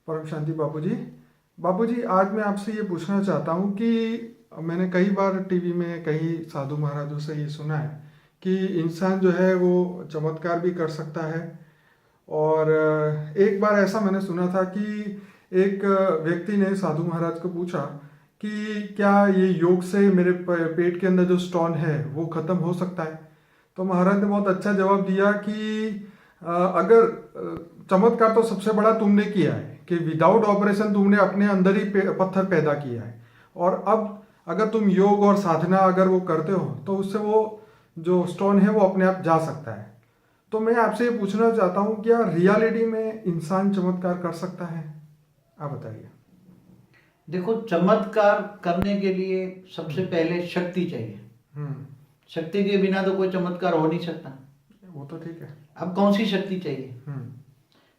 परम शांति बापूजी। बापूजी, आज मैं आपसे ये पूछना चाहता हूँ कि मैंने कई बार टीवी में कई साधु महाराजों से ये सुना है कि इंसान जो है वो चमत्कार भी कर सकता है। और एक बार ऐसा मैंने सुना था कि एक व्यक्ति ने साधु महाराज को पूछा कि क्या ये योग से मेरे पेट के अंदर जो स्टोन है वो ख़त्म हो सकता है। तो महाराज ने बहुत अच्छा जवाब दिया कि अगर चमत्कार तो सबसे बड़ा तुमने किया है कि विदाउट ऑपरेशन तुमने अपने अंदर ही पत्थर पैदा किया है, और अब अगर तुम योग और साधना अगर वो करते हो तो उससे वो जो स्टोन है वो अपने आप जा सकता है। तो मैं आपसे ये पूछना चाहता हूँ, क्या रियलिटी में इंसान चमत्कार कर सकता है? आप बताइए। देखो, चमत्कार करने के लिए सबसे पहले शक्ति चाहिए। हम्म। शक्ति के बिना तो कोई चमत्कार हो नहीं सकता। वो तो ठीक है। अब कौन सी शक्ति चाहिए? हम्म।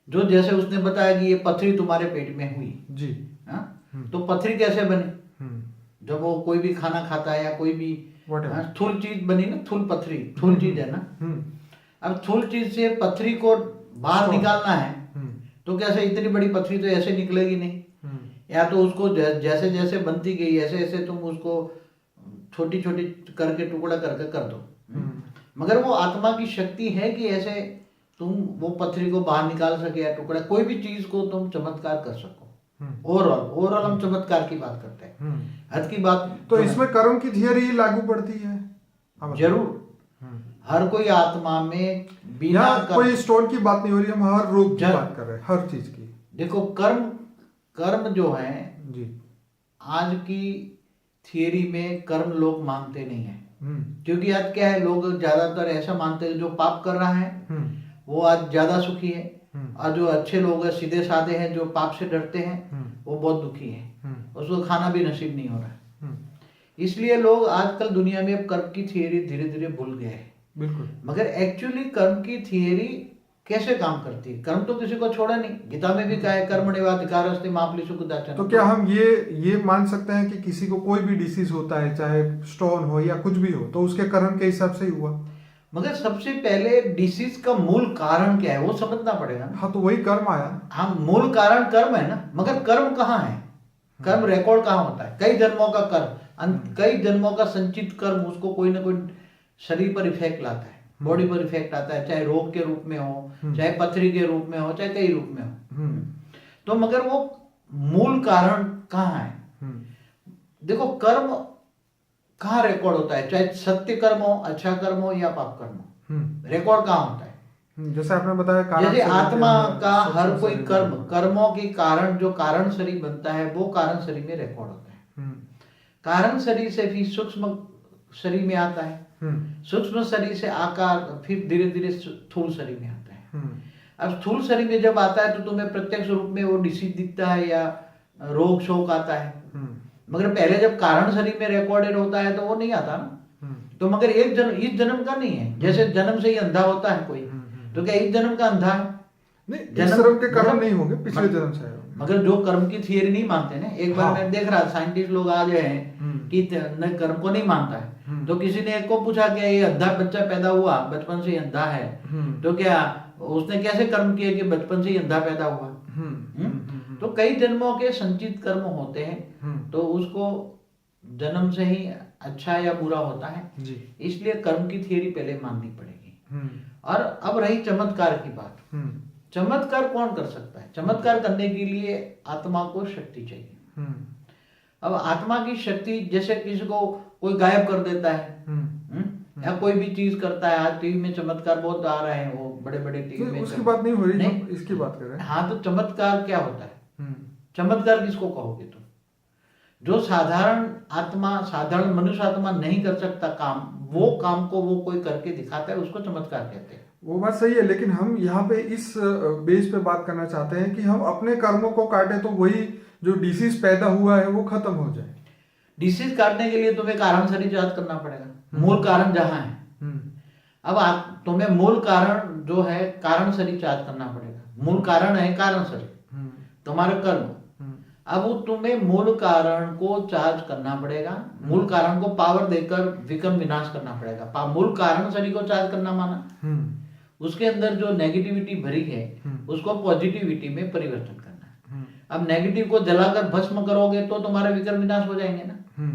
जो जैसे उसने बताया कि ये पथरी तुम्हारे पेट में हुई, जी। हाँ, तो पथरी कैसे बनी? हम्म। जब वो कोई भी खाना खाता है या कोई भी Whatever. थूल चीज बनी ना, थूल पथरी, थूल चीज है ना। अब थूल चीज से पथरी को बाहर Stone. निकालना है, तो कैसे? इतनी बड़ी पथरी तो ऐसे निकलेगी नहीं। या तो उसको जैसे जैसे बनती गई ऐसे ऐसे तुम उसको छोटी छोटी करके टुकड़ा करके कर दो। मगर वो आत्मा की शक्ति है कि ऐसे तुम वो पथरी को बाहर निकाल सके या टुकड़ा, कोई भी चीज को तुम चमत्कार कर सको। ओवरऑल हम चमत्कार की बात करते हैं। हद की बात तो इसमें कर्म की थियरी लागू पड़ती है? जरूर। हर कोई आत्मा में बिना कोई स्टोन की बात नहीं हो रही, हम हर रूप की बात कर रहे हैं, हर चीज की। देखो, कर्म जो है जी, आज की थियरी में कर्म लोग मानते नहीं है। क्योंकि आज क्या है, लोग ज्यादातर ऐसा मानते हैं जो पाप कर रहा है वो आज ज्यादा सुखी है, और जो अच्छे लोग हैं, सीधे साधे हैं, जो पाप से डरते हैं वो बहुत दुखी है, उसको खाना भी नसीब नहीं हो रहा है। इसलिए लोग आजकल दुनिया में अब कर्म की थियरी धीरे धीरे भूल गए हैं। बिल्कुल। मगर एक्चुअली कर्म की थियरी कैसे काम करती है? कर्म तो किसी को छोड़ा नहीं, गीता में भी कहा है कर्मण्येवाधिकारस्ते मा फलेषु कदाचन। तो क्या हम ये मान सकते हैं कि किसी को कोई भी डिसीज होता है, चाहे स्टोन हो या कुछ भी हो, तो उसके कर्म के हिसाब से ही हुआ? मगर सबसे पहले डिसीज का मूल कारण क्या है वो समझना पड़ेगा ना। हाँ, तो वही कर्म आया। हाँ, मूल कारण कर्म है ना। मगर कर्म कहाँ है? कर्म रिकॉर्ड कहाँ होता है? कई जन्मों का कर्म, कई जन्मों का संचित कर्म उसको कोई ना कोई शरीर पर इफेक्ट लाता है, बॉडी पर इफेक्ट आता है, चाहे रोग के रूप में हो, चाहे पथरी के रूप में हो, चाहे कई रूप में हो। तो मगर वो मूल कारण कहाँ है? देखो, कर्म कहाँ रिकॉर्ड होता है? चाहे सत्य कर्म हो, अच्छा कर्म हो या पाप कर्म हो, रिकॉर्ड कहाँ होता है? जैसे आपने बताया, जैसे आत्मा का हर कोई कर्मों के कारण जो कारण शरीर बनता है वो कारण शरीर में रिकॉर्ड होता है। कारण शरीर से फिर सूक्ष्म शरीर में आता है, सूक्ष्म शरीर से आकार फिर धीरे धीरे स्थूल शरीर में आता है। अब स्थूल शरीर में जब आता है तो तुम्हें प्रत्यक्ष रूप में वो डिसीज दिखता है या रोग शोक आता है। मगर पहले जब कारण शरीर में रिकॉर्डेड होता है तो वो नहीं आता ना। तो मगर एक जन्म इस जन्म का नहीं है। जैसे जन्म से ही अंधा होता है कोई, तो क्या इस जन्म का अंधा है? नहीं, जन्म के कर्म नहीं होंगे, पिछले जन्म से। मगर जो कर्म की थियरी नहीं मानते ना, एक बार मैं देख रहा साइंटिस्ट लोग आ गए हैं कि कर्म को नहीं मानता है। तो किसी ने एक को पूछा कि ये अंधा बच्चा पैदा हुआ, बचपन से ही अंधा है, तो क्या उसने कैसे कर्म किए कि बचपन से ही अंधा पैदा हुआ? तो कई जन्मों के संचित कर्म होते हैं, तो उसको जन्म से ही अच्छा या बुरा होता है जी। इसलिए कर्म की थियरी पहले माननी पड़ेगी। और अब रही चमत्कार की बात। चमत्कार कौन कर सकता है? चमत्कार करने के लिए आत्मा को शक्ति चाहिए। अब आत्मा की शक्ति, जैसे किसी को कोई गायब कर देता है या कोई भी चीज करता है। आज टीवी में चमत्कार बहुत आ रहे हैं, वो बड़े बड़े टीवी में। उसकी बात नहीं हो रही, नहीं, इसकी बात कर रहे हैं। हाँ, तो चमत्कार क्या होता है? चमत्कार किसको कहोगे तुम? जो साधारण आत्मा, साधारण मनुष्य आत्मा नहीं कर सकता काम, वो काम को वो कोई करके दिखाता है, उसको चमत्कार कहते हैं। वो बात सही है, लेकिन हम यहाँ पे इस बेस पे बात करना चाहते हैं कि हम अपने कर्मों को काटे तो वही जो डिसीज पैदा हुआ है वो खत्म हो जाए। डिसीज काटने के लिए तुम्हें कारण शरीर याद करना पड़ेगा, मूल कारण जहाँ है। अब तुम्हें मूल कारण जो है कारण शरीर याद करना पड़ेगा। मूल कारण है कारण शरीर, तुम्हारे कर्म। अब तुम्हें मूल कारण को चार्ज करना पड़ेगा, मूल कारण को पावर देकर विक्रम विनाश करना पड़ेगा। मूल कारण शरीर को चार्ज करना माना, उसके अंदर जो नेगेटिविटी भरी है उसको पॉजिटिविटी में परिवर्तन करना है। अब नेगेटिव को जलाकर भस्म करोगे तो तुम्हारे विकर्म विनाश हो जाएंगे ना।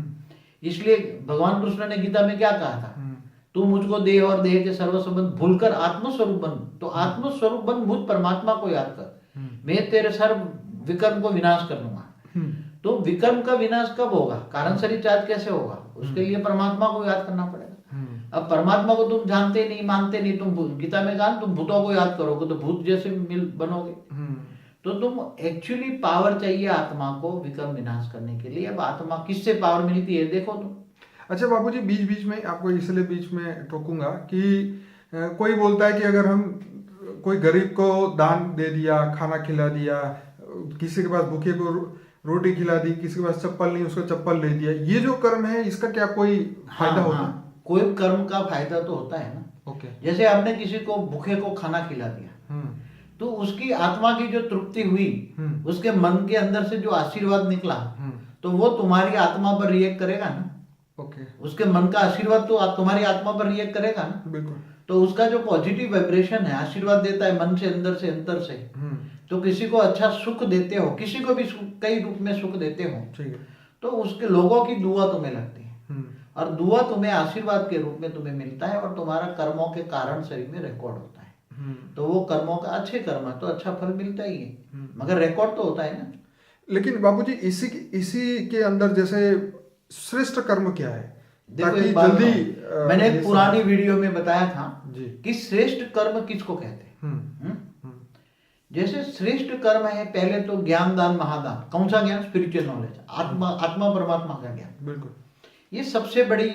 इसलिए भगवान कृष्ण ने गीता में क्या कहा था, तू मुझको देह और देह के सर्व संबंध भूलकर आत्मस्वरूप बन। तो आत्मस्वरूप बन, मुझ परमात्मा को याद कर, मैं तेरे सर्व विकर्म को विनाश कर लूंगा। तो विकर्म का विनाश कब होगा, कारण शरीर चार्ज कैसे होगा, उसके लिए परमात्मा को याद करना पड़ेगा। अब परमात्मा को तुम जानते नहीं, मानते नहीं, तुम गीता में कहा तुम भूतों को याद करोगे तो भूत जैसे मिल बनोगे। तो तुम एक्चुअली पावर चाहिए आत्मा को विकर्म विनाश करने के लिए। अब आत्मा किससे पावर मिलती है देखो तुम। अच्छा बाबूजी, बीच बीच में आपको इसलिए बीच में टोकूंगा कि कोई बोलता है कि अगर हम कोई गरीब को दान दे दिया, खाना खिला दिया, किसी के पास भूखे को रोटी खिला दी, किसी के पास चप्पल नहीं उसको चप्पल ले दिया, ये जो कर्म है इसका क्या कोई फायदा होता है? कोई कर्म का फायदा तो होता है ना। ओके। जैसे आपने किसी को भूखे को खाना खिला दिया, तो उसकी आत्मा की जो तृप्ति हुई, उसके मन के अंदर से जो आशीर्वाद निकला, तो वो तुम्हारी आत्मा पर रिएक्ट करेगा ना। ओके। उसके मन का आशीर्वाद तो तुम्हारी आत्मा पर रिएक्ट करेगा ना। बिल्कुल। तो उसका जो पॉजिटिव वाइब्रेशन है, आशीर्वाद देता है मन से, अंदर से, अंतर से। तो किसी को अच्छा सुख देते हो, किसी को भी कई रूप में सुख देते हो, ठीक है, तो उसके लोगों की दुआ तुम्हें लगती है, और दुआ तुम्हें आशीर्वाद के रूप में तुम्हें मिलता है, और तुम्हारा कर्मों के कारण शरीर में रिकॉर्ड होता है। तो वो कर्मों का अच्छे कर्म है तो अच्छा फल मिलता ही है, मगर रिकॉर्ड तो होता है ना। लेकिन बाबूजी इसी के अंदर जैसे श्रेष्ठ कर्म क्या है, देखो ताकि एक बात जल्दी मैंने एक पुरानी वीडियो में बताया था जी कि श्रेष्ठ कर्म किसको कहते हैं। जैसे श्रेष्ठ कर्म है, पहले तो ज्ञान दान महादान। कौन सा ज्ञान? स्पिरिचुअल नॉलेज, आत्मा परमात्मा का ज्ञान। बिल्कुल। ये सबसे बड़ी,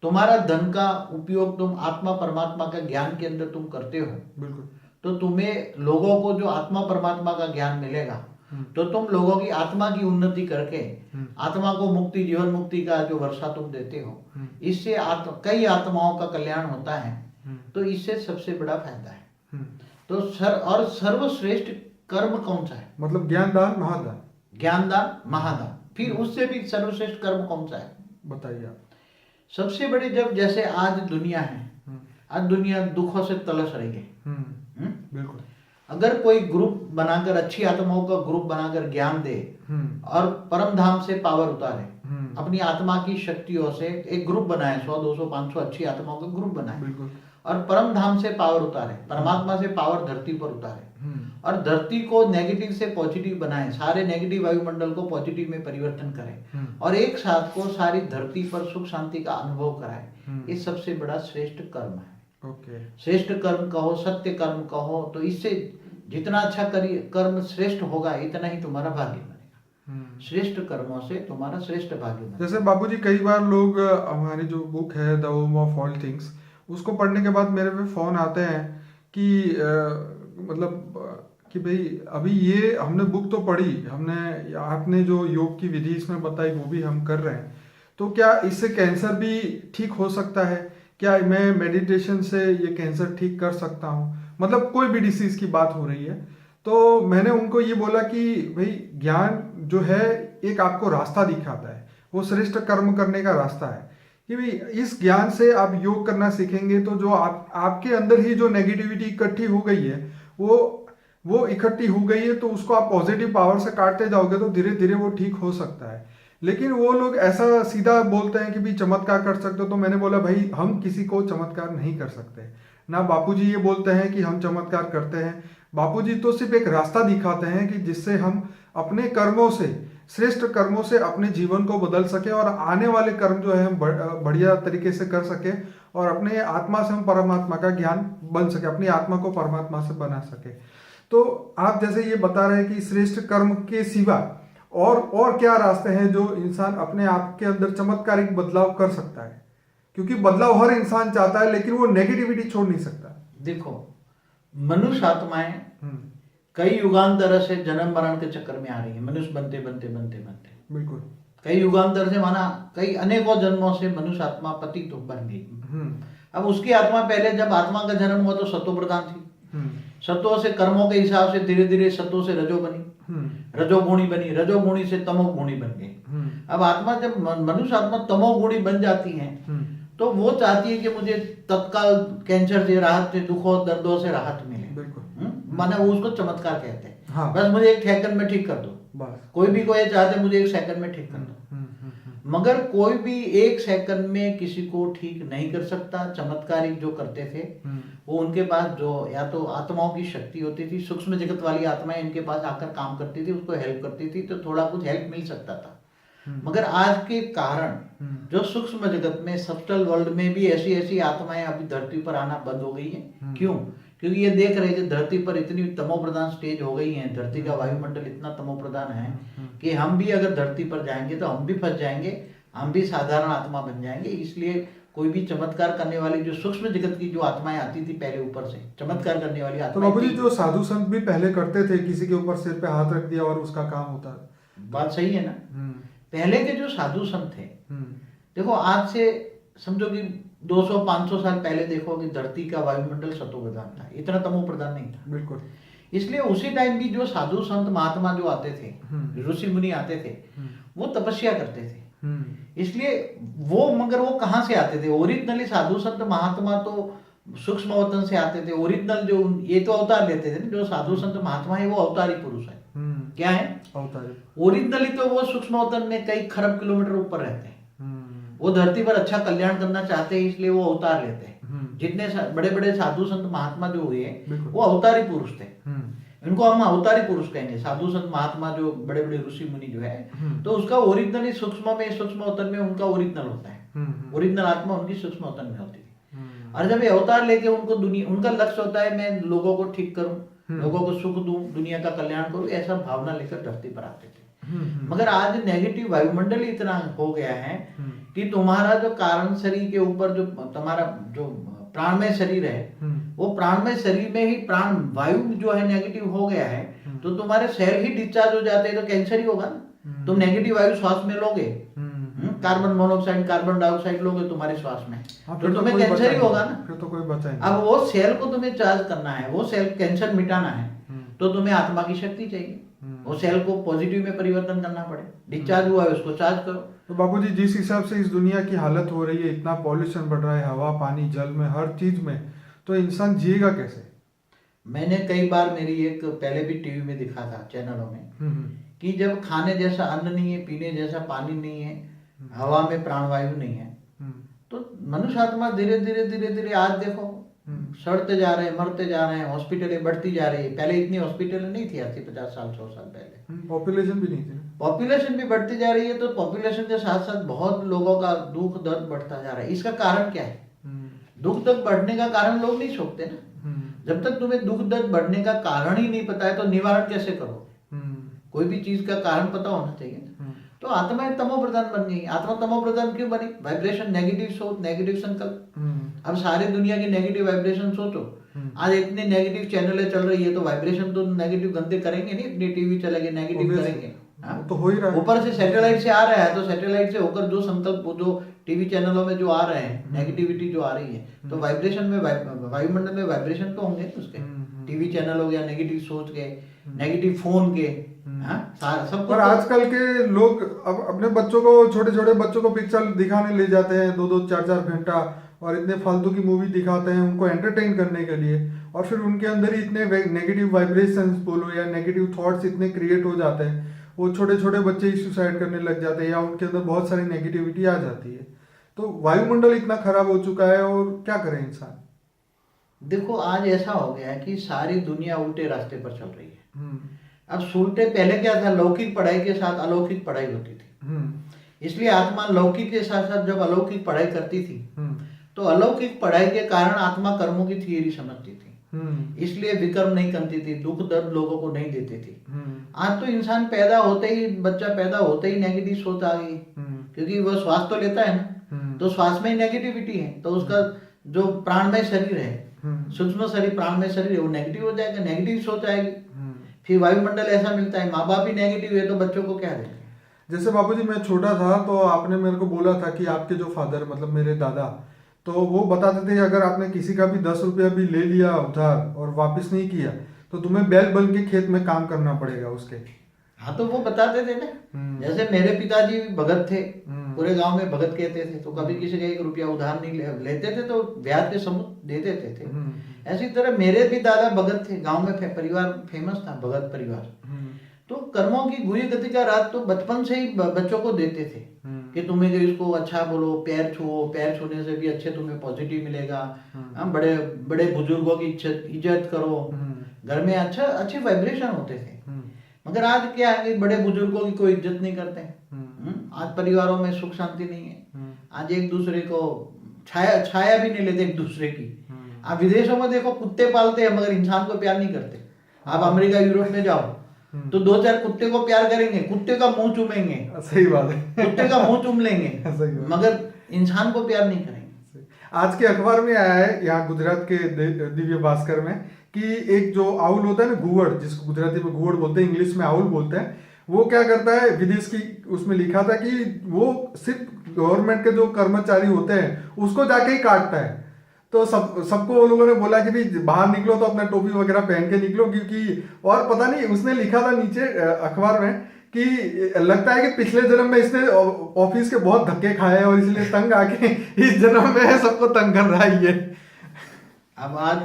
तुम्हारा धन का उपयोग तुम आत्मा परमात्मा का ज्ञान के अंदर तुम करते हो, बिल्कुल। तो तुम्हें लोगों को जो आत्मा परमात्मा का ज्ञान मिलेगा, तो तुम लोगों की आत्मा की उन्नति करके आत्मा को मुक्ति, जीवन मुक्ति का जो वर्षा तुम देते हो, इससे कई आत्माओं का कल्याण होता है। तो इससे सबसे बड़ा फायदा है। तो सर्वश्रेष्ठ कर्म कौन सा है? मतलब ज्ञान दान महादान। ज्ञान दान महादान। फिर उससे भी सर्वश्रेष्ठ कर्म कौन सा है बताइए आप। सबसे बड़ी, जब जैसे आज दुनिया है, आज दुनिया दुखों से तलस रही है। बिल्कुल। अगर कोई ग्रुप बनाकर, अच्छी आत्माओं का ग्रुप बनाकर ज्ञान दे और परम धाम से पावर उतारे, अपनी आत्मा की शक्तियों से एक ग्रुप बनाए, 100, 200, 500 अच्छी आत्माओं का ग्रुप बनाए, बिल्कुल, और परम धाम से पावर उतारे, परमात्मा से पावर धरती पर उतारे, और धरती को नेगेटिव से पॉजिटिव बनाए, सारे नेगेटिव वायुमंडल को पॉजिटिव में परिवर्तन करें, और एक साथ को सारी धरती पर सुख शांति का अनुभव कराए। ये सबसे बड़ा श्रेष्ठ कर्म है। ओके। श्रेष्ठ कर्म कहो, सत्य कर्म कहो, तो इससे जितना अच्छा कर्म श्रेष्ठ होगा, इतना ही तुम्हारा भाग्य बनेगा। श्रेष्ठ कर्मों से तुम्हारा श्रेष्ठ भाग्य बनेगा। जैसे बाबूजी, कई बार लोग हमारी जो बुक है the home of all things, उसको पढ़ने के बाद मेरे पे फोन आते हैं कि मतलब कि भाई अभी ये हमने बुक तो पढ़ी, हमने आपने जो योग की विधि इसमें बताई वो भी हम कर रहे हैं, तो क्या इससे कैंसर भी ठीक हो सकता है? क्या मैं मेडिटेशन से ये कैंसर ठीक कर सकता हूँ? मतलब कोई भी डिसीज की बात हो रही है, तो मैंने उनको ये बोला कि भाई ज्ञान जो है एक आपको रास्ता दिखाता है, वो श्रेष्ठ कर्म करने का रास्ता है कि भाई इस ज्ञान से आप योग करना सीखेंगे तो जो आपके अंदर ही जो नेगेटिविटी इकट्ठी हो गई है वो इकट्ठी हो गई है, तो उसको आप पॉजिटिव पावर से काटते जाओगे तो धीरे धीरे वो ठीक हो सकता है। लेकिन वो लोग ऐसा सीधा बोलते हैं कि भी चमत्कार कर सकते हो, तो मैंने बोला भाई हम किसी को चमत्कार नहीं कर सकते ना। बापूजी ये बोलते हैं कि हम चमत्कार करते हैं, बापूजी तो सिर्फ एक रास्ता दिखाते हैं कि जिससे हम अपने कर्मों से, श्रेष्ठ कर्मों से अपने जीवन को बदल सके और आने वाले कर्म जो है हम बढ़िया तरीके से कर सके और अपने आत्मा से हम परमात्मा का ज्ञान बन सके, अपनी आत्मा को परमात्मा से बना सके। तो आप जैसे ये बता रहे हैं कि श्रेष्ठ कर्म के सिवा और क्या रास्ते हैं जो इंसान अपने आप के अंदर चमत्कारिक बदलाव कर सकता है? क्योंकि बदलाव हर इंसान चाहता है, लेकिन वो नेगेटिविटी छोड़ नहीं सकता। देखो, मनुष्य आत्माएं कई युगांतर से जन्म मरण के चक्कर में आ रही है, मनुष्य बनते बनते बनते बनते, बिल्कुल कई युगांतर से, माना कई अनेकों जन्मों से मनुष्य आत्मा पतित बन गई। अब उसकी आत्मा, पहले जब आत्मा का जन्म हुआ तो सत्व प्रधान थी, सत्व से कर्मों के हिसाब से धीरे धीरे सत्व से रजो बनी, रजोगुणी बनी, रजोगुणी से तमोगुणी बन गई। अब आत्मा, जब मनुष्य आत्मा तमोगुणी बन जाती है तो वो चाहती है कि मुझे तत्काल कैंसर से राहत, से दुखों दर्दों से राहत मिले, माने वो उसको चमत्कार कहते हैं। हाँ। बस मुझे 1 सेकंड में ठीक कर दो, बस कोई भी कोई चाहते मुझे 1 सेकंड में ठीक कर दो। मगर कोई भी 1 सेकंड में किसी को ठीक नहीं कर सकता। चमत्कारिक जो करते थे वो उनके पास जो या तो आत्माओं की शक्ति होती थी, सूक्ष्म जगत वाली आत्माएं इनके पास आकर काम करती थी, उसको हेल्प करती थी, तो थोड़ा कुछ हेल्प मिल सकता था। मगर आज के कारण जो सूक्ष्म जगत में, सब्टल वर्ल्ड में भी ऐसी ऐसी आत्माएं अभी धरती पर आना बंद हो गई हैं। क्यों? क्योंकि ये देख रहे हैं कि धरती पर इतनी तमोप्रधान स्टेज हो गई है, धरती का वायुमंडल इतना तमोप्रधान है कि हम भी अगर धरती पर जाएंगे तो हम भी फंस जाएंगे, हम भी साधारण आत्मा बन जाएंगे। इसलिए कोई भी चमत्कार करने वाली जो सूक्ष्म जगत की जो आत्माएं आती थी पहले ऊपर से चमत्कार करने वाली तो आत्माएं बाबू जी थी। जो साधु संत भी पहले करते थे, किसी के ऊपर सिर पे हाथ रख दिया और उसका काम होता है। बात सही है ना। पहले के जो साधु संत थे, देखो आज से समझो कि 200-500 साल पहले देखो कि धरती का वायुमंडल सतो प्रधान था, इतना तमो प्रधान नहीं था। बिल्कुल। इसलिए उसी टाइम भी जो साधु संत महात्मा जो आते थे, ऋषि मुनि आते थे, वो तपस्या करते थे। इसलिए वो, मगर वो कहाँ से आते थे? ओरिजिनली साधु संत महात्मा तो सूक्ष्म अवतन से आते थे। ओरिजिनल जो ये तो अवतार लेते थे ना, जो साधु संत महात्मा है वो अवतारी पुरुष है। क्या है? अवतारी। ओरिजिनली तो वो सूक्ष्म अवतन में कई खरब किलोमीटर ऊपर रहते हैं। वो धरती पर अच्छा कल्याण करना चाहते हैं, इसलिए वो अवतार लेते हैं। जितने बड़े बड़े साधु संत महात्मा जो हुए वो अवतारी पुरुष थे। इनको हम अवतारी पुरुष कहेंगे। साधु संत महात्मा जो बड़े बड़े ऋषि मुनि जो है, तो उसका ओरिजिनली सूक्ष्म में, सूक्ष्म अवतन में उनका ओरिजिनल होता है। ओरिजिनल आत्मा उनकी सूक्ष्म अवतन में होती है। और जब ये अवतार लेके उनको दुनिया, उनका लक्ष्य होता है मैं लोगों को ठीक करूं, लोगों को सुख दूं, दुनिया का कल्याण करूं, ऐसा भावना लेकर धरती पर आते थे। मगर आज नेगेटिव वायुमंडल इतना हो गया है कि तुम्हारा जो कारण शरीर के ऊपर जो तुम्हारा जो प्राणमय शरीर है, वो प्राणमय शरीर में ही प्राण वायु जो है नेगेटिव हो गया है, तो तुम्हारे सेल ही डिस्चार्ज हो जाते हैं, तो कैंसर ही होगा ना। तुम नेगेटिव वायु श्वास में लोगे, कार्बन मोनोऑक्साइड, कार्बन डाइऑक्साइड लोगे तुम्हारे श्वास में, तो तुम्हें कैंसर ही होगा ना। फिर तो कोई बचा नहीं। अब वो सेल को तुम्हें चार्ज करना है, वो सेल कैंसर मिटाना है, तो तुम्हें आत्मा की शक्ति चाहिए। वो सेल को पॉजिटिव में परिवर्तन करना पड़े। डिस्चार्ज हुआ है उसको चार्ज करो। तो बाबूजी जिस हिसाब से इस दुनिया की हालत हो रही है, इतना पॉल्यूशन बढ़ रहा है, हवा, पानी, जल में, हर चीज में, तो इंसान जिएगा कैसे? मैंने कई बार, मेरी एक पहले भी टीवी में दिखा था, चैनलों में, कि जब खाने जैसा अन्न नहीं है, पीने जैसा पानी नहीं है, हवा में प्राणवायु नहीं है, तो मनुष्य आत्मा धीरे धीरे धीरे धीरे आज देखो सड़ते जा रहे हैं, मरते जा रहे हैं, हॉस्पिटलें बढ़ती जा रही है। पहले इतनी हॉस्पिटल नहीं थी, आज से 50 साल 100 साल पहले। पॉपुलेशन भी नहीं थी। पॉपुलेशन भी बढ़ती जा रही है, तो पॉपुलेशन के साथ साथ बहुत लोगों का दुख दर्द बढ़ता जा रहा है। इसका कारण क्या है? दुख दर्द बढ़ने का कारण लोग नहीं सोचते ना। जब तक तुम्हें दुख दर्द बढ़ने का कारण ही नहीं पता है, तो निवारण कैसे करो? कोई भी चीज का कारण पता होना चाहिए ना। तो आत्मा तमो प्रधान बन गई। आत्मा तमो प्रधान क्यों बनी? वाइब्रेशन, नेगेटिव सोच, नेगेटिव संकल्प। अब सारी दुनिया की नेगेटिव वाइब्रेशन सोचो। आज इतनी नेगेटिव चैनलें चल रही है, तो वाइब्रेशन तो नेगेटिव गंदे करेंगे नहीं। इतनी टीवी चलेगी, नेगेटिव करेंगे। तो हो ही रहा है। ऊपर से सैटेलाइट से आ रहा है, तो सैटेलाइट से होकर जो संकल्प, जो टीवी चैनलों में जो आ रहे हैं, नेगेटिविटी जो आ रही है, तो वाइब्रेशन में, वायुमंडल में वाइब्रेशन तो होंगे उसके। टीवी चैनल हो गया, नेगेटिव सोच के, नेगेटिव फोन के, सब। पर आजकल के लोग अब अपने बच्चों को, छोटे छोटे बच्चों को पिक्चर दिखाने ले जाते हैं 2-2, 4-4 घंटा, और इतने फालतू की मूवी दिखाते हैं उनको एंटरटेन करने के लिए, और फिर उनके अंदर ही इतने नेगेटिव वाइब्रेशंस बोलो या नेगेटिव थॉट्स इतने क्रिएट हो जाते हैं, वो छोटे छोटे बच्चे ही सुसाइड करने लग जाते हैं, या उनके अंदर बहुत सारी नेगेटिविटी आ जाती है। तो वायुमंडल इतना खराब हो चुका है, और क्या करे इंसान? देखो आज ऐसा हो गया है कि सारी दुनिया उल्टे रास्ते पर चल रही है। अब उल्टे, पहले क्या था, लौकिक पढ़ाई के साथ अलौकिक पढ़ाई होती थी। इसलिए आत्मा लौकिक के साथ साथ जब अलौकिक पढ़ाई करती थी, तो अलौकिक पढ़ाई के कारण आत्मा कर्मों की थियरी समझती थी, इसलिए विकर्म नहीं करती थी, दुख दर्द लोगों को नहीं देती थी। आज तो इंसान पैदा होते ही, बच्चा पैदा होते ही नेगेटिव सोच आ गई, क्योंकि वो श्वास तो लेता है ना, तो श्वास में ही नेगेटिविटी है, तो उसका जो प्राणमय शरीर है, सूक्ष्म शरीर, प्राणमय शरीर है, वो नेगेटिव हो जाएगा, नेगेटिव सोच आएगी। फिर वायुमंडल ऐसा मिलता है, माँ बाप ही नेगेटिव है, तो बच्चों को क्या देंगे? जैसे बाबूजी मैं छोटा था, तो आपने मेरे को बोला था कि आपके जो फादर, मतलब मेरे दादा, तो वो बताते थे अगर आपने किसी का भी 10 रुपया भी ले लिया उधार और वापस नहीं किया, तो तुम्हें बैल बन के खेत में काम करना पड़ेगा उसके। हाँ तो वो बताते थे ना, जैसे मेरे पिताजी भगत थे, पूरे गांव में भगत कहते थे, तो कभी किसी का 1 रुपया उधार नहीं लेते थे, तो ब्याज के समुद्र दे देते थे। ऐसी तरह मेरे भी दादा भगत थे, गांव में परिवार फेमस था, भगत परिवार। तो कर्मों की गुरी गति का रात तो बचपन से ही बच्चों को देते थे कि तुम्हें जो इसको अच्छा बोलो, पैर छुओ, पैर छूने से भी अच्छे तुम्हें पॉजिटिव मिलेगा। बड़े बड़े बुजुर्गों की इज्जत करो, घर में अच्छे वाइब्रेशन होते थे। मगर आज क्या है कि बड़े बुजुर्गों की कोई इज्जत नहीं करते। आज परिवारों में सुख शांति नहीं है। आज एक दूसरे को छाया भी नहीं लेते एक दूसरे की। आप विदेशों में देखो, कुत्ते पालते हैं मगर इंसान को प्यार नहीं करते। आप अमेरिका यूरोप में जाओ तो 2-4 कुत्ते को प्यार करेंगे, कुत्ते का मुंह चूमेंगे। सही बात है। कुत्ते का मुंह चूम लेंगे मगर इंसान को प्यार नहीं करेंगे। आज के अखबार में आया है यहाँ गुजरात के दिव्य भास्कर में कि एक जो आउल होता है ना, गुवड़, जिसको गुजराती में गुवड़ बोलते हैं, इंग्लिश में आउल बोलते हैं, वो क्या करता है, विदेश की उसमें लिखा था कि वो सिर्फ गवर्नमेंट के जो कर्मचारी होते हैं उसको जाके ही काटता है। तो सबको वो लोगों ने बोला कि भाई बाहर निकलो तो अपना टोपी वगैरह पहन के निकलो, क्योंकि और पता नहीं उसने लिखा था नीचे अखबार में कि लगता है कि पिछले जन्म में इसने ऑफिस के बहुत धक्के खाए हैं और इसलिए तंग आके इस जन्म में सबको तंग कर रहा है ये। अब आज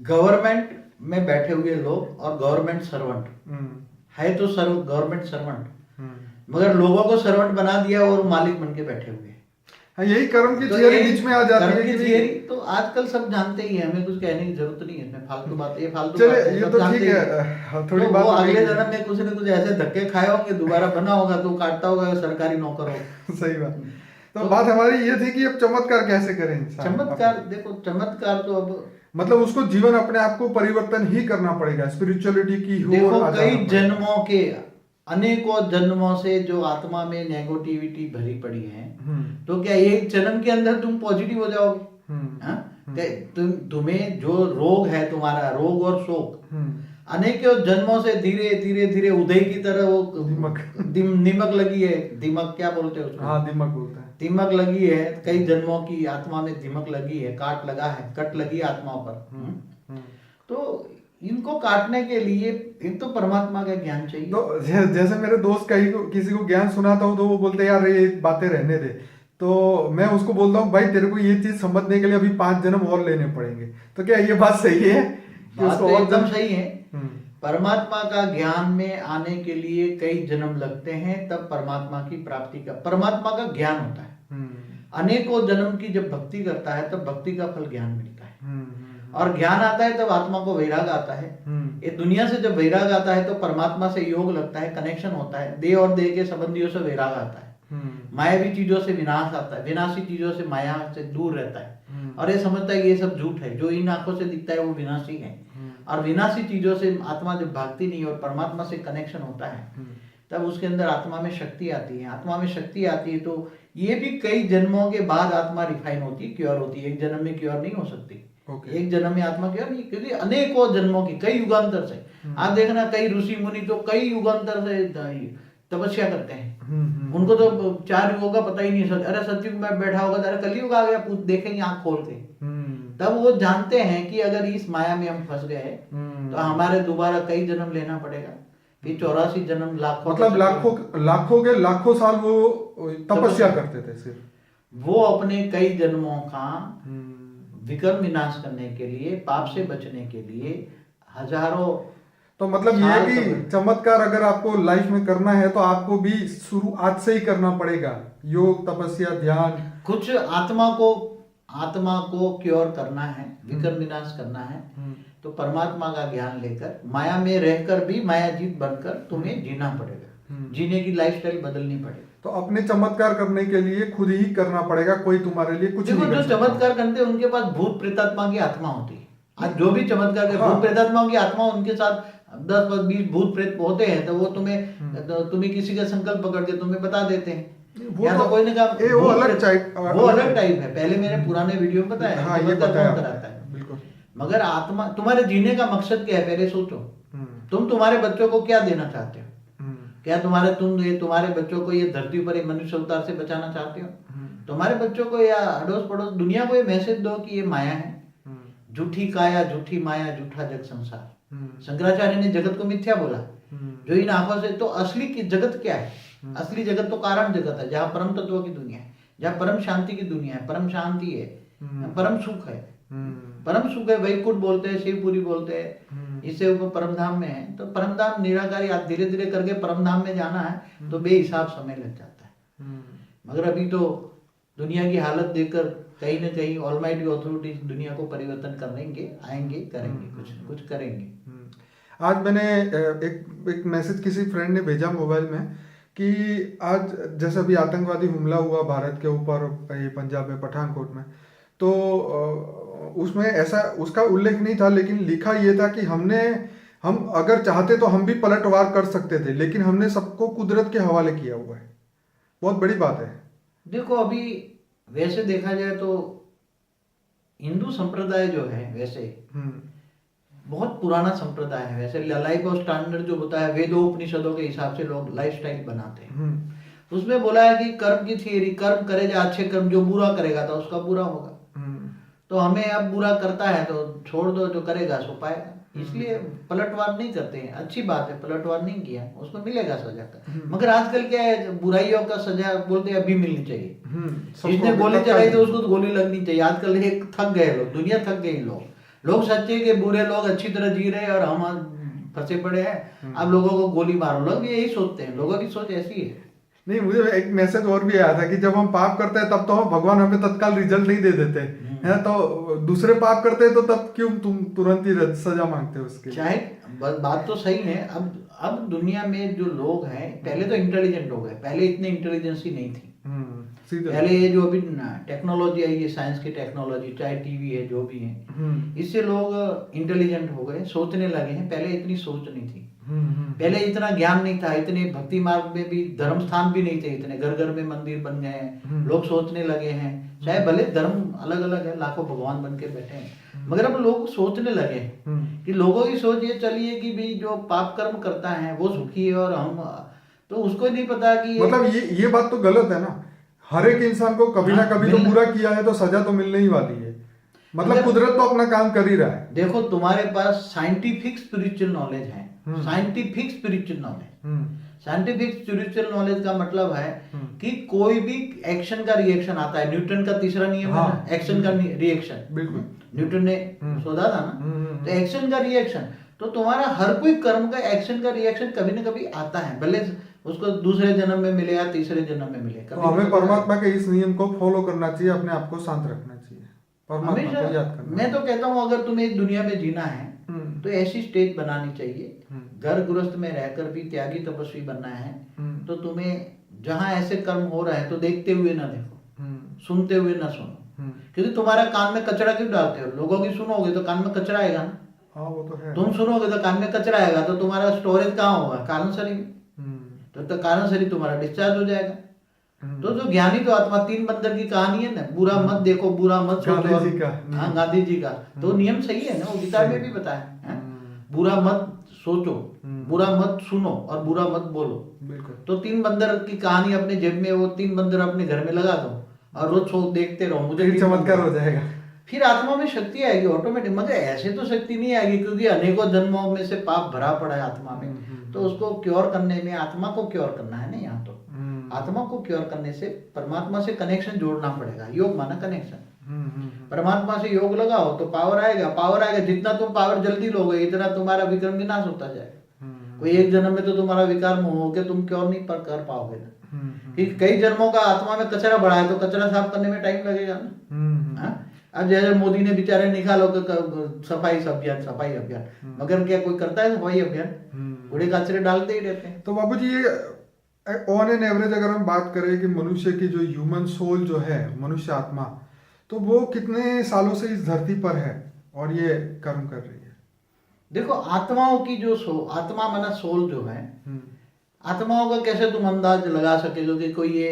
गवर्नमेंट में बैठे हुए लोग और गवर्नमेंट सर्वेंट है, तो गवर्नमेंट सर्वेंट, मगर लोगों को सर्वेंट बना दिया और मालिक बन के बैठे हुए। हाँ, यही कर्म की थियरी बीच में आ जाती है कि थियरी तो आजकल सब जानते ही है, हमें कुछ कहने की जरूरत नहीं है इसमें। फालतू बात, ये फालतू चले, बात है, ये तो ठीक है। थोड़ी तो बात वो अगले जन्म में कुछ न कुछ ऐसे धक्के खाए होंगे, दोबारा बना होगा तो काटता होगा, सरकारी नौकर हो। सही बात। तो बात हमारी ये थी कि अब चमत्कार कैसे करें इंसान। चमत्कार देखो, चमत्कार तो अब मतलब उसको जीवन अपने आप को परिवर्तन ही करना पड़ेगा, स्पिरिचुअलिटी की हो। देखो कई जन्मों के, अनेकों जन्मों से जो आत्मा में नेगेटिविटी भरी पड़ी है, तो क्या एक जन्म के अंदर तुम पॉजिटिव हो जाओगे? तुम्हें जो रोग है, तुम्हारा रोग और शोक अनेकों जन्मों से धीरे धीरे धीरे उदय की तरह वो दिमक लगी है। दिमक क्या बोलते हैं उसको? हाँ, दिमक बोलते हैं। दिमक लगी है, कई जन्मों की आत्मा में दिमक लगी है, काट लगा है, कट लगी आत्मा पर। तो इनको काटने के लिए एक तो परमात्मा का ज्ञान चाहिए। तो जैसे मेरे दोस्त किसी को ज्ञान सुनाता हूँ तो वो बोलते हैं यार ये बातें रहने दे, तो मैं उसको बोलता हूँ भाई तेरे को ये चीज समझने के लिए अभी 5 जन्म और लेने पड़ेंगे। तो क्या ये बात सही है? बात तो एकदम सही है। परमात्मा का ज्ञान में आने के लिए कई जन्म लगते हैं, तब परमात्मा की प्राप्ति का, परमात्मा का ज्ञान होता है। अनेकों जन्म की जब भक्ति करता है तब भक्ति का फल ज्ञान मिलता है, और ज्ञान आता है तब आत्मा को वैराग आता है। ये दुनिया से जब वैराग आता है तो परमात्मा से योग लगता है, कनेक्शन होता है, देह और देह के संबंधियों से वैराग आता है। मायावी चीजों से विनाश आता है, विनाशी चीजों से माया से दूर रहता है, और ये समझता है ये सब झूठ है, जो इन आंखों से दिखता है वो विनाशी है। और विनाशी चीजों से आत्मा जब भागती नहीं और परमात्मा से कनेक्शन होता है, तब उसके अंदर आत्मा में शक्ति आती है। आत्मा में शक्ति आती है तो ये भी कई जन्मों के बाद आत्मा रिफाइन होती है, क्योर होती है। एक जन्म में क्योर नहीं हो सकती। एक जन्म में आत्मा क्योर नहीं, क्योंकि अनेकों जन्मों की, कई युगांतर से। आप देखना कई ऋषि मुनि तो कई युगांतर से तपस्या करते हैं, उनको तो 4 युगों का पता ही नहीं। अरे सतयुग में बैठा होगा, अरे कलयुग आ गया, देखेंगे आंख खोल के, तब वो जानते हैं कि अगर इस माया में हम फंस गए तो हमारे दोबारा कई जन्म लेना पड़ेगा। फिर 84 जन्म, लाखों, मतलब लाखों के लाखों साल वो तपस्या करते थे सिर्फ। वो अपने कई जन्मों का विकर्म विनाश करने के लिए, पाप से बचने के लिए हजारों। तो मतलब ये है कि चमत्कार अगर आपको लाइफ में करना है तो आपको भी शुरू आज से ही करना पड़ेगा, योग, तपस्या, ध्यान। कुछ आत्मा को क्योर करना है, विकर्म विनाश करना है, तो परमात्मा का ज्ञान लेकर, माया में रहकर भी मायाजीत बनकर तुम्हें जीना पड़ेगा। जीने की लाइफस्टाइल बदलनी पड़ेगी। तो अपने चमत्कार करने के लिए खुद ही करना पड़ेगा, कोई तुम्हारे लिए कुछ नहीं कर सकता। जो चमत्कार करते हैं उनके पास भूत प्रेतात्मा की आत्मा होती है। आज जो भी चमत्कार करते, भूत प्रेतात्मा की आत्मा, उनके साथ 10-20 भूत प्रेत होते हैं, तो वो तुम्हें किसी का संकल्प पकड़ के तुम्हें बता देते हैं। या तो कोई ने कहा वो अलग टाइप है। पहले मेरे पुराने वीडियो में बताया हाँ, ये कराता है बिल्कुल। मगर आत्मा, तुम्हारे जीने का मकसद क्या है पहले सोचो। तुम तुम्हारे बच्चों को क्या देना चाहते हो? क्या तुम्हारे बच्चों को ये धरती पर मनुष्य अवतार से बचाना चाहते हो? तुम्हारे बच्चों को या अड़ोस पड़ोस दुनिया को ये मैसेज दो कि ये माया है, झूठी काया, झूठी माया, झूठा जग संसार। शंकराचार्य ने जगत को मिथ्या बोला, जो इन आंखों से, तो असली की जगत क्या है? असली जगत तो कारण जगत है, जहाँ परम तत्व की दुनिया है, जहाँ परम शांति की दुनिया है, परम शांति है, परम सुख है। परम सुख है, वैकुंठ बोलते हैं, शिवपुरी बोलते हैं, इससे ऊपर परम धाम में है। तो परम धाम निराकारी, आप धीरे धीरे करके परम धाम में जाना है तो बेहिसाब समय लग जाता है। मगर अभी तो दुनिया की हालत देखकर कहीं ना कहीं ऑलमाइटी अथॉरिटीज दुनिया को परिवर्तन करेंगे, आएंगे, करेंगे, कुछ न कुछ करेंगे। आज मैंने एक मैसेज किसी फ्रेंड ने भेजा मोबाइल में कि आज जैसे अभी आतंकवादी हमला हुआ भारत के ऊपर, ये पंजाब में पठानकोट में, तो उसमें ऐसा उसका उल्लेख नहीं था, लेकिन लिखा ये था कि हम अगर चाहते तो हम भी पलटवार कर सकते थे, लेकिन हमने सबको कुदरत के हवाले किया हुआ है। बहुत बड़ी बात है। देखो अभी वैसे देखा जाए तो हिंदू संप्रदाय जो है वैसे बहुत पुराना संप्रदाय है। वैसे लाइफ ऑफ स्टैंडर्ड जो होता है वेदों उपनिषदों के हिसाब से लोग लाइफस्टाइल बनाते हैं। उसमें बोला है कि कर्म की थियरी, कर्म करे जा अच्छे कर्म, जो बुरा करेगा तो उसका बुरा होगा। तो हमें अब बुरा करता है तो छोड़ दो, जो करेगा सो पाएगा। इसलिए पलटवार नहीं करते हैं, अच्छी बात है, पलटवार नहीं किया, उसको मिलेगा सजा का। मगर आजकल क्या है, बुराइयों का सजा बोलते हैं अभी मिलनी चाहिए। जिसने गोली चलाई तो उसको तो गोली लगनी चाहिए। आजकल एक थक गए लोग, दुनिया थक गई। लोग सच्चे के बुरे लोग अच्छी तरह जी रहे हैं और हम फंसे पड़े हैं, अब लोगों को गोली मारो। लोग यही सोचते हैं, लोगों की सोच ऐसी है। नहीं, मुझे एक मैसेज और भी आया था कि जब हम पाप करते हैं तब तो भगवान हमें तत्काल रिजल्ट नहीं दे देते हैं, तो दूसरे पाप करते हैं तो तब क्यों तुम तुरंत ही सजा मांगते हो उसके? चाहे बात तो सही है। अब दुनिया में जो लोग हैं, पहले तो इंटेलिजेंट हो गए, पहले इतनी इंटेलिजेंसी नहीं थी। पहले ये जो अभी टेक्नोलॉजी आई है, साइंस की टेक्नोलॉजी, चाहे टीवी है, जो भी है, इससे लोग इंटेलिजेंट हो गए, सोचने लगे हैं। पहले इतनी सोच नहीं थी, पहले इतना ज्ञान नहीं था, इतने भक्ति मार्ग में भी धर्म स्थान भी नहीं थे, इतने घर घर में मंदिर बन गए हैं, लोग सोचने लगे हैं। चाहे भले धर्म अलग अलग है, लाखों भगवान बन के बैठे हैं, मगर अब लोग सोचने लगे हैं कि लोगों की सोच ये चली है कि भाई जो पाप कर्म करता है वो सुखी है, और हम तो उसको नहीं पता कि मतलब ये बात तो गलत है ना। हर एक इंसान को कभी ना कभी तो बुरा किया है तो सजा तो मिलने ही वाली है। मतलब कुदरत तो अपना काम कर ही रहा है। देखो, तुम्हारे पास साइंटिफिक स्पिरिचुअल नॉलेज है, scientific spiritual knowledge. Scientific spiritual knowledge का मतलब है कि कोई भी एक्शन का रिएक्शन आता है। न्यूटन का तीसरा नियम है ना, एक्शन का रिएक्शन। बिल्कुल, न्यूटन ने शोधा था ना। तो एक्शन का रिएक्शन, तो तुम्हारा हर कोई कर्म का एक्शन का रिएक्शन कभी ना कभी आता है, भले उसको दूसरे जन्म में मिले या तीसरे जन्म में मिले। तो हमें परमात्मा के इस नियम को फॉलो करना चाहिए, अपने आप को शांत रखना चाहिए, परमात्मा को याद करना। मैं तो कहता हूँ अगर तुम्हें इस दुनिया में जीना है तो ऐसी स्टेज बनानी चाहिए, घर गृहस्थ में रहकर भी त्यागी तपस्वी बनना है, तो तुम्हें जहाँ ऐसे कर्म हो रहे हैं तो देखते हुए ना देखो, सुनते हुए ना सुनो। क्योंकि तुम्हारा कान में कचरा क्यों डालते हो? लोगों की सुनोगे तो कान में कचरा आएगा ना। हाँ, वो तो है। तुम सुनोगे तो कान में कचरा आएगा, तो तुम्हारा स्टोरेज कहाँ होगा? कारण शरीर में। तो कारण शरीर तुम्हारा डिस्चार्ज हो जाएगा। तो जो ज्ञानी तो आत्मा, तीन बंदर की कहानी है ना, बुरा मत देखो, बुरा मत सोचो। गांधी जी का तो नियम सही है ना, वो गीता में भी बताया, बुरा मत सोचो, बुरा मत सुनो और बुरा मत बोलो। तो तीन बंदर की कहानी अपने जेब में, वो तीन बंदर अपने घर में लगा दो और रोज देखते रहो, मुझे चमत्कार हो जाएगा। फिर आत्मा में शक्ति आएगी ऑटोमेटिक। मगर ऐसे तो शक्ति नहीं आएगी, क्योंकि अनेकों जन्मों में से पाप भरा पड़ा है आत्मा में। तो उसको क्योर करने में आत्मा को क्योर करना है ना। यहाँ तो आत्मा को क्योर करने से परमात्मा से कनेक्शन जोड़ना पड़ेगा। योग माना कनेक्शन। परमात्मा से योग लगाओ तो पावर आएगा, पावर आएगा। जितना तुम पावर जल्दी लोगे इतना तुम्हारा विक्रम विनाश होता जाएगा। कोई एक जन्म में तो तुम्हारा विकार हो के तुम क्योर नहीं कर पाओगे ना। कई जन्मों का आत्मा में कचरा बढ़ा है तो कचरा साफ करने में टाइम लगेगा ना। अब जैसे मोदी ने बेचारे निकालो सफाई अभियान, मगर क्या कोई करता है सफाई अभियान? कूड़े कचरे डालते ही रहते हैं। तो बाबू जी, ये ऑन एन एवरेज अगर हम बात करें कि मनुष्य की जो ह्यूमन सोल जो है, मनुष्य आत्मा, तो वो कितने सालों से इस धरती पर है और ये कर्म कर रही है? देखो, आत्माओं की जो आत्मा माना सोल जो है, आत्माओं का कैसे तुम अंदाज लगा सके? कि कोई ये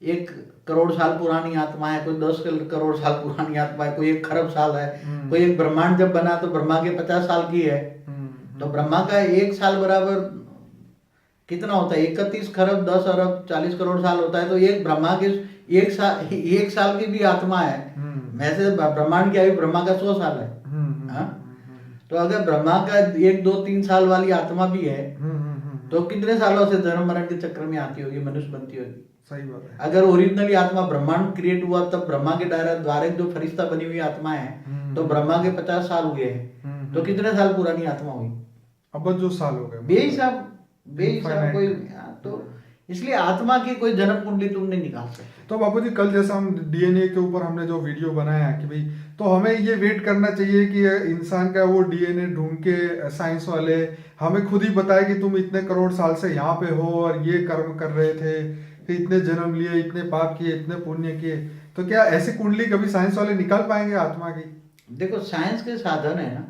1 करोड़ साल पुरानी आत्मा है, कोई 10 करोड़ साल पुरानी आत्मा है, कोई 1 खरब साल है, कोई एक ब्रह्मांड जब बना तो ब्रह्मा के 50 साल की है। तो ब्रह्मा का 1 साल बराबर कितना होता है? 31 खरब 10 अरब 40 करोड़ साल होता है। तो एक ब्रह्मा के 1 साल की भी आत्मा है। वैसे ब्रह्मांड की आयु ब्रह्मा का 100 साल है। तो अगर ब्रह्मा का 1 2 3 साल वाली आत्मा भी है तो कितने सालों से जन्म मरण के चक्र में आती होगी, मनुष्य बनती होगी। सही बात है। अगर ओरिजिनली आत्मा ब्रह्मांड क्रिएट हुआ तब ब्रह्मा के द्वारा जो फरिश्ता बनी हुई आत्मा है, तो ब्रह्मा के 50 साल हुए हैं, तो कितने साल पुरानी आत्मा हुई? अब जो साल हो गए बेहिसाब कोई। तो इसलिए आत्मा की कोई जन्म कुंडली तुम नहीं निकाल सकते। तो बाबूजी कल जैसा हम डीएनए के ऊपर हमने जो वीडियो बनाया कि भाई, तो हमें ये वेट करना चाहिए कि इंसान का वो डीएनए ढूंढ के साइंस वाले हमें खुद ही बताए कि तुम इतने करोड़ साल से यहाँ पे हो और ये कर्म कर रहे थे, फिर इतने जन्म लिए, इतने पाप किए, इतने पुण्य किए, तो क्या ऐसी कुंडली कभी साइंस वाले निकाल पाएंगे आत्मा की? देखो साइंस के साधन है ना,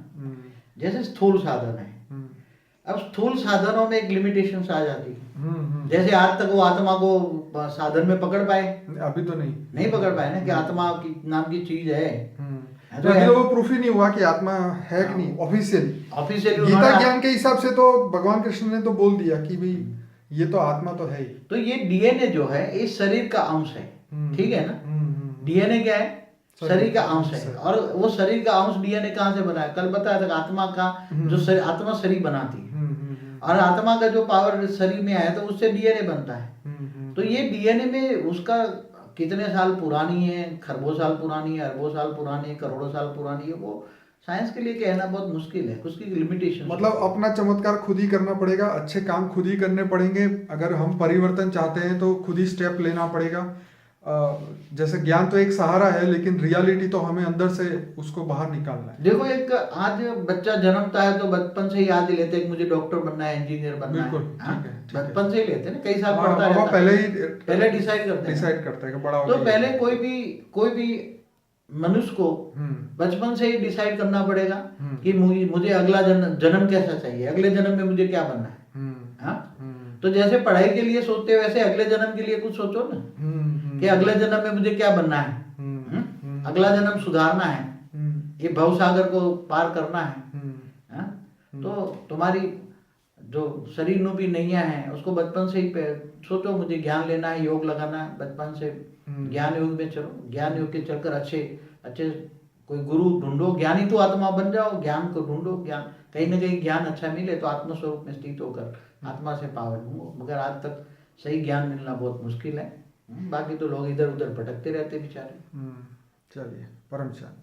जैसे स्थूल साधन है, अब स्थूल साधनों में एक लिमिटेशंस आ जाती है। जैसे आज तक वो आत्मा को साधन में पकड़ पाए? अभी तो नहीं पकड़ पाए ना कि आत्मा की नाम की चीज है। तो अभी तो वो प्रूफ ही नहीं हुआ कि आत्मा है कि नहीं ऑफिशियली। गीता ज्ञान के हिसाब से तो भगवान कृष्ण ने तो बोल दिया कि भाई ये तो आत्मा तो है ही। तो ये डीएनए जो है इस शरीर का अंश है, ठीक है ना। डीएनए क्या है? शरीर का अंश है। और वो शरीर का अंश डीएनए कहाँ से बना है? कल बताया था आत्मा का जो आत्मा शरीर बनाती है, और आत्मा का जो पावर शरीर में है तो उससे डीएनए बनता है। तो ये डीएनए में उसका कितने साल पुरानी है, खरबों साल पुरानी है, अरबों साल पुरानी है, करोड़ों साल पुरानी है, वो साइंस के लिए कहना बहुत मुश्किल है, उसकी लिमिटेशन। मतलब अपना चमत्कार खुद ही करना पड़ेगा, अच्छे काम खुद ही करने पड़ेंगे। अगर हम परिवर्तन चाहते हैं तो खुद ही स्टेप लेना पड़ेगा। जैसे ज्ञान तो एक सहारा है, लेकिन रियलिटी तो हमें अंदर से उसको बाहर निकालना है। देखो एक आज बच्चा जन्मता है तो बचपन से याद ही लेते हैं कि मुझे डॉक्टर बनना है, इंजीनियर बनना है। बचपन से ही लेते हैं ना, कई साल पढ़ता है, पहले डिसाइड करते हैं कि बड़ा होगा। तो पहले कोई भी मनुष्य को बचपन से ही डिसाइड करना पड़ेगा कि मुझे अगला जन्म कैसा चाहिए, अगले जन्म में मुझे क्या बनना है। तो जैसे पढ़ाई के लिए सोचते हो वैसे अगले जन्म के लिए कुछ सोचो ना, कि अगले जन्म में मुझे क्या बनना है। अगला जन्म सुधारना है, ये भवसागर को पार करना है। तो तुम्हारी जो शरीर रूपी नैया है उसको बचपन से ही सोचो, मुझे ज्ञान लेना है, योग लगाना है, बचपन से ज्ञान योग में चलो। ज्ञान योग के चलकर अच्छे कोई गुरु ढूंढो, ज्ञानी तो आत्मा बन जाओ, ज्ञान को ढूंढो। ज्ञान कहीं ना कहीं ज्ञान अच्छा मिले तो आत्मस्वरूप में स्थित होकर आत्मा से पावर ढूंढो। मगर आज तक सही ज्ञान मिलना बहुत मुश्किल है। बाकी तो लोग इधर उधर भटकते रहते बेचारे। चलिए, परम शांति।